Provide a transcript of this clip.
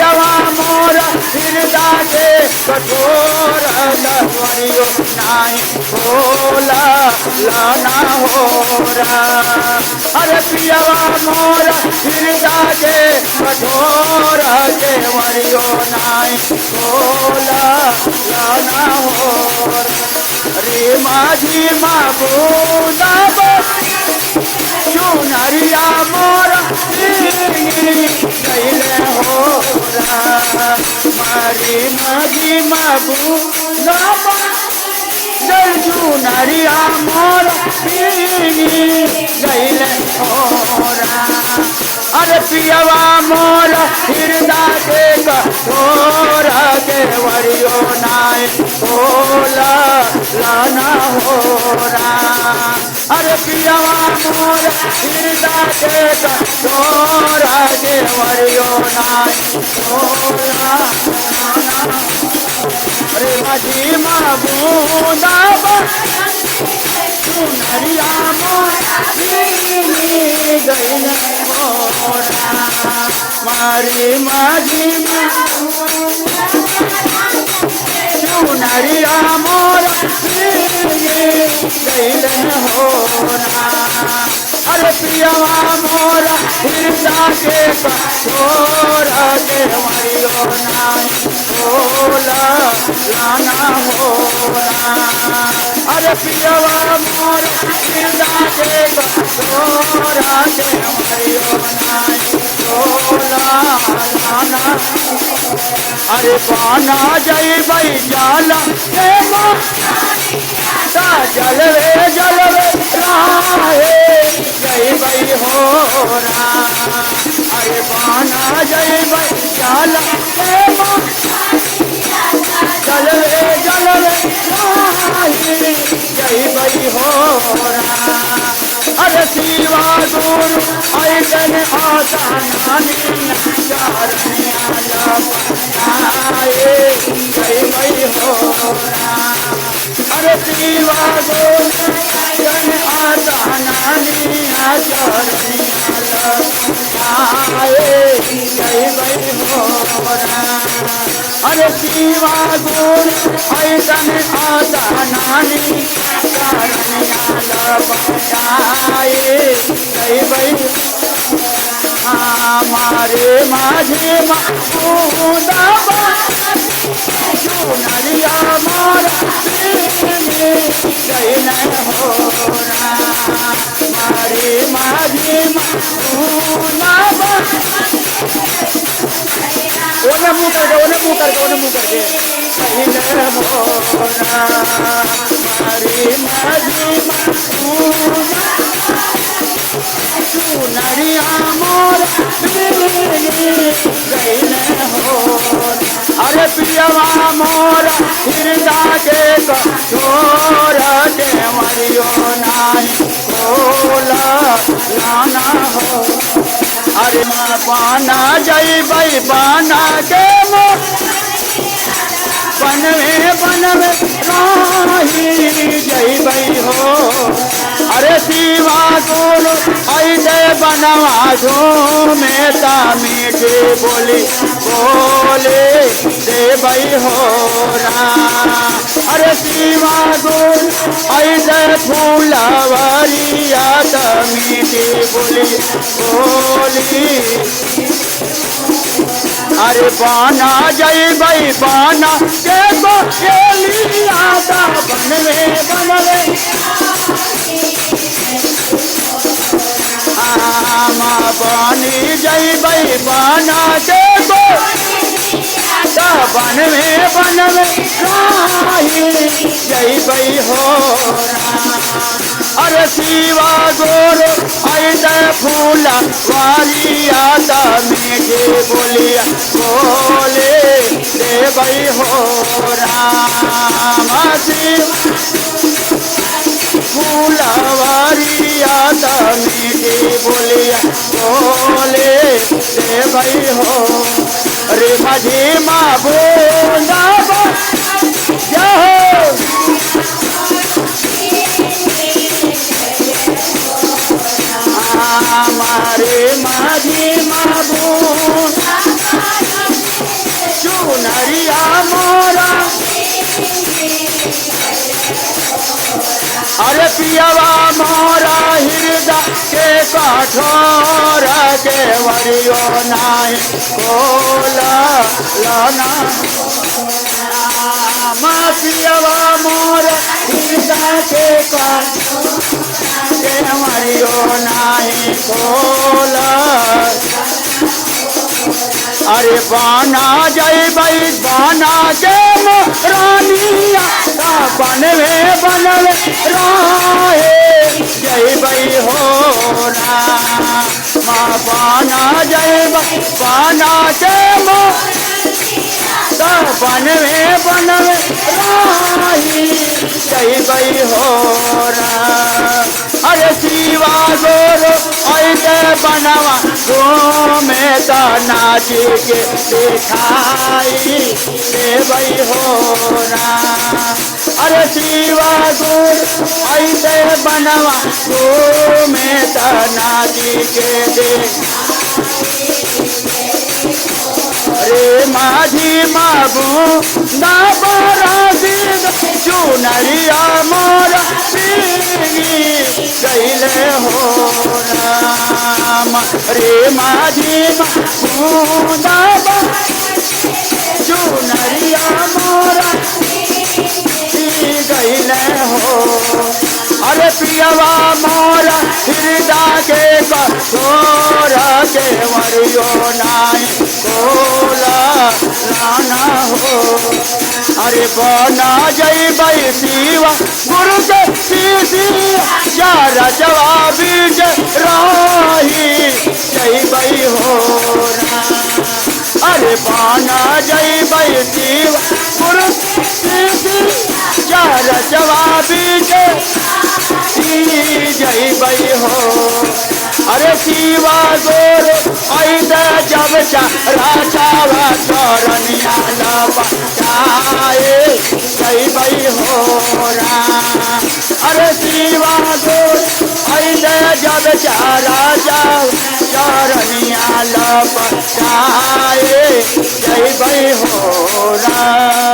पियवा मोरा हृदय के कठोर दवरियो नाई बोला लाना होरा। अरे पियवा मोरा हृदय के कठोर देवरियो नाई बोला लाना होरा। रे माझी माबूदा चुनरिया मोरा कैले होरा। मारी माझी माबूदा चुनरिया मोरा कैले होरा। अरे पियवा मोरा हृदय के कठोर देवरियो नाई बोला लाना होरा। अरे पियवा मोरा हृदय के कठोर देवरियो नाई बोला लाना। अरे माझी माबूदा चुनरिया मोरा गैले होरा। मारी माझी चुनरिया मोरा गैले होरा। अरे पियवा मोरा हृदय के कठोर देवरियो नाई बोला लाना होरा। अरे पियवा मोरा हृदय के कठोर देवरियो नाई बोला लाना। अरे पाना जय बई जाला जलवे जलवे राहे जय बई होरा। अरे पाना जय बई जाला जलवे जलवे राहे जय बई होरा। अरे शिवा गुरु ऐसन आता नानी जय बई होरा। अरे शिवा गुरु ऐसन आता नानी जय बई होरा। अरे शिवा गुरु ऐसन आता नानी जय बई। हमारे माझे माबूदा चुनरिया मोरा कैले होरा। मारे माझे माबूदा ओने मुँह करके कैले होरा। मारे माझे माबूदा चुनरिया मोरा गैले होरा। अरे पियवा मोरा हृदय के कठोर देवरियो नाई बोला लाना हो। अरे पाना जय बई पाना के बनवे राही जय बई हो। अरे शिवा गुरु ऐसे बनवा झूमे ता मीठी बोली बोले दे बई होरा। अरे शिवा गुरु ऐसे फूलवरिया ता मीठी बोली बोली। अरे पाना जय बई पाना के को लिया ता बनवे माँ पानी जय बई पाना के को बनवे जय बई होरा। अरे शिवा गुरु ऐसे फूला वारिया ता मीठी बोलिया बोले दे बई होरा। फूला वारिया ता मीठी बोलिया बोले दे बई हो। रे माझी माबूदा हमारे माझी माबूदा अरे पियवा मोरा हृदय के कठोर के वरियो नाही खोला लाना पियवा मोरा हृदय के कठोर के वरियो नाही खोला अरे बाना जय भाई बाना के रानिया बनवे बनवे राहे जय भाई हो माँ बाना जय भाई बाना के बनवे बनवे राही जय भाई हो अरे शिवा गोरो ऐसे बनवा में तो नाची के दिखाई देवई हो अरे शिवा गोरो ऐसे बनवा में तो नाची के अरे माझी माबू ना बरासी चुनरिया मोरा गईले हो राम रे माझी माबू ना चुनरिया मोरा गईले हो अरे पियवा मोरा हृदय के कठोर के वरियो नाई खोला लाना हो अरे बना जय भाई शिवा गुरु के सीसिया रचवा बीज राही जय भाई हो अरे बना जय भाई शिवा गुरु सीसिया रचवा बीज जय भाई हो अरे शिवा गोरो ऐसे जब राजावा चरनिया लपटाए जय भाई हो अरे शिवा गोरो ऐसे जब राजा चरनिया लपटाए जय भाई हो